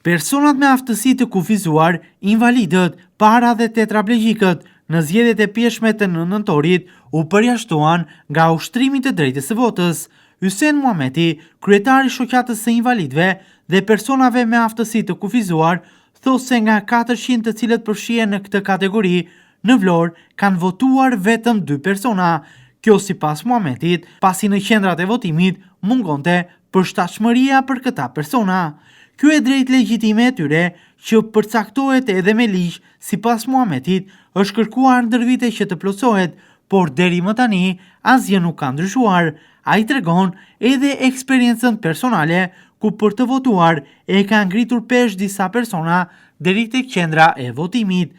Personat me aftësi të kufizuar, invalidët, para dhe tetraplegjikët në zgjedhjet e pjeshme të nëntorit u përjashtuan nga ushtrimi të drejtës së votës. Hysen Muhameti, kryetari i shoqatës së invalidëve dhe personave me aftësi të kufizuar, thosë se nga 400 të cilët përfshihen në këtë kategori, në Vlorë kanë votuar vetëm 2 persona. Kjo sipas Muhametit, pasi në qendrat e votimit mungonte përshtatshmëria për këta persona. Ky e drejt legjitime e tyre që përcaktohet edhe me ligj, sipas Muhametit, është kërkuar ndër vite që të plotësohet, por deri më tani asgjë nuk ka ndryshuar. Ai tregon edhe eksperiencën personale ku për të votuar e ka ngritur pesh disa persona deri tek qendra e votimit.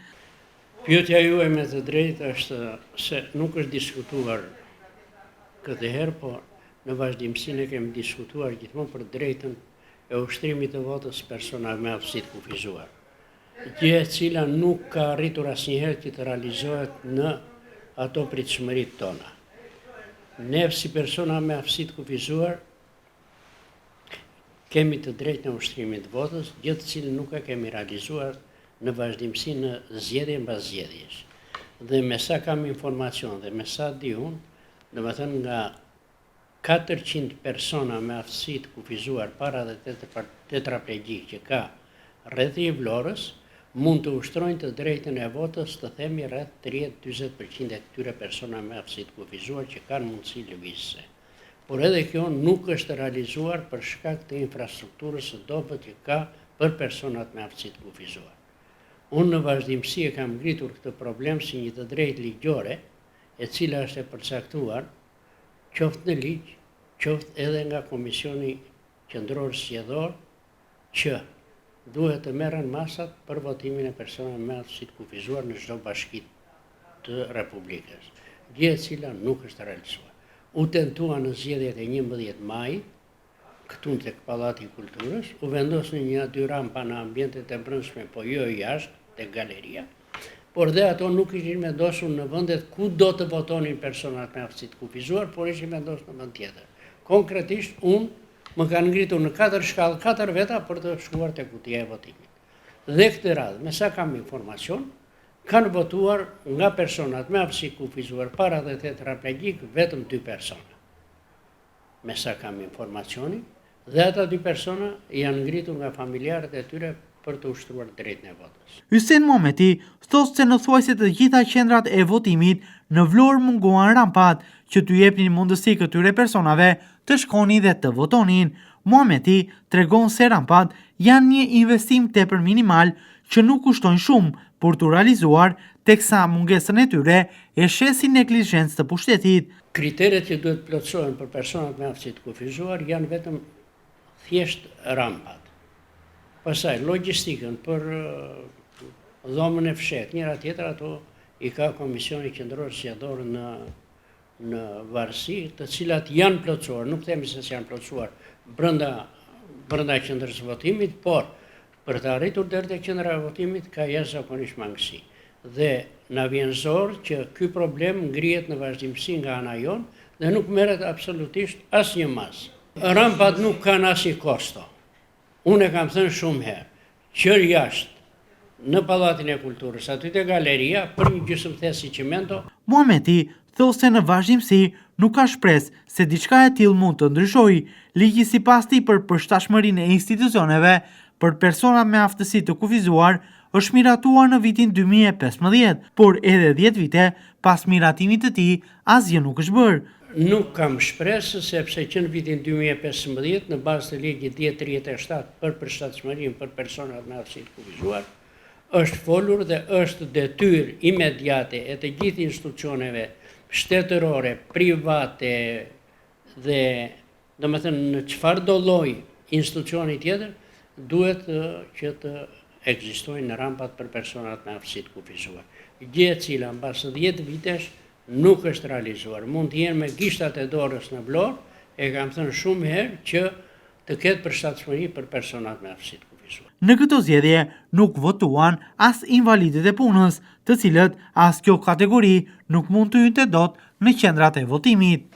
Pyetja juaj me të drejtë është se nuk është diskutuar këtë herë, por në vazhdimsinë e kemi diskutuar gjithmonë për drejtën e ushtrimit të votës personave me aftësi të kufizuar. Gjë e cila nuk ka arritur asnjëherë që të realizohet në ato pritshmëritë tona. Ne si persona me aftësi të kufizuar kemi të drejtën e ushtrimit të votës, gjë të cilën nuk e kemi realizuar në vazhdimsi në zgjedhje mbas zgjedhjesh. Dhe me sa kam informacion dhe me sa di unë, domethënë nga 400 persona me aftësi të kufizuar para dhe tetraplegjik që ka rreth i Vlorës, mund të ushtrojnë të drejtën e votës të themi rreth 30-40% e këtyre persona me aftësi të kufizuar që kanë mundësi lëvizëse. Por edhe kjo nuk është realizuar për shkak të infrastrukturës së dobët që ka për personat me aftësi të kufizuar. Unë në vazhdimsi e kam ngritur këtë problem si një të drejtë ligjore, e cila është e përcaktuar qoftë në ligj, qoftë edhe nga Komisioni Qendror Zgjedhor, që duhet të merren masat për votimin e personave me aftësi të kufizuar në çdo bashki të Republikës, gjë e cila nuk është realizuar. U tentua në zgjedhjet e 11 majit, këtu tek Pallati i Kulturës, u vendosën një aty rampa në ambientet e brendshme, po jo jashtë, tek galeria, por dhe ato nuk ishin vendosur në vendet ku do të votonin personat me aftësi të kufizuar, por ishin vendosur në vend tjetër. Konkretisht, unë më kanë ngritur në 4 shkallë, 4 veta për të shkuar te kutia e votimit. Dhe këtë radhë, me sa kam informacion, kanë votuar nga personat me aftësi të kufizuar para dhe tetraplegjik vetëm 2 persona. Me sa kam informacionin, dhe ata 2 persona janë ngritur nga familjarët e tyre për të ushtruar drejtën e votës. Hysen Muhameti thosë se në thuajse të gjitha qendrat e votimit në Vlorë mungohen rampat që t'u jepnin mundësi këtyre personave të shkonin dhe të votonin. Muhameti tregon se rampat janë një investim tepër minimal që nuk kushtojnë shumë për t'u realizuar, teksa mungesën e tyre e shesin neglizhencë të pushtetit. Kriteret që duhet plotësohen për personat me aftësi të kufizuar janë vetëm thjesht rampat. Pastaj logjistikën për dhomën e fshehtë, njëra tjetër ato i ka Komisioni Qendror Zgjedhor në varësi, të cilat janë plotësuar, nuk themi se janë plotësuar brenda qendrës së votimit, por për të arritur deri te qendra e votimit ka jashtëzakonisht mangësi. Dhe na vjen zor që ky problem ngrihet në vazhdimsi nga ana jon dhe nuk merret absolutisht asnjë mas. Rampat nuk kanë asnjë kosto. Unë e kam thënë shumë herë, qër jashtë në Pallatin e Kulturës, aty te galeria, për një gjysmëthesë çimento. Muhameti thosë se në vazhdimsi nuk ka shpresë se diçka e tillë mund të ndryshojë. Ligji sipas tij për përshtatshmërinë e institucioneve për persona me aftësi të kufizuar është miratuar në vitin 2015, por edhe 10 vite pas miratimit të tij asgjë nuk është bërë. Nuk kam shpresë sepse që në vitin 2015, në bazë të ligjit 1037 për përshtatshmërinë për personat me aftësi të kufizuar, është folur dhe është detyrë imediate e të gjithë institucioneve shtetërore, private dhe domethënë në çfarëdo lloj institucioni tjetër duhet që të ekzistojnë rampat për personat me aftësi të kufizuar. Gjë e cila mbas 10 vitesh nuk është realizuar. Mund të jenë me gishtat e dorës në Vlorë, e kam thënë shumë herë që të ketë përshtatshmëri për personat me aftësi të kufizuar. Në këto zgjedhje nuk votuan as invalidët e punës, të cilët as kjo kategori nuk mund të hynte dot në qendrat e votimit.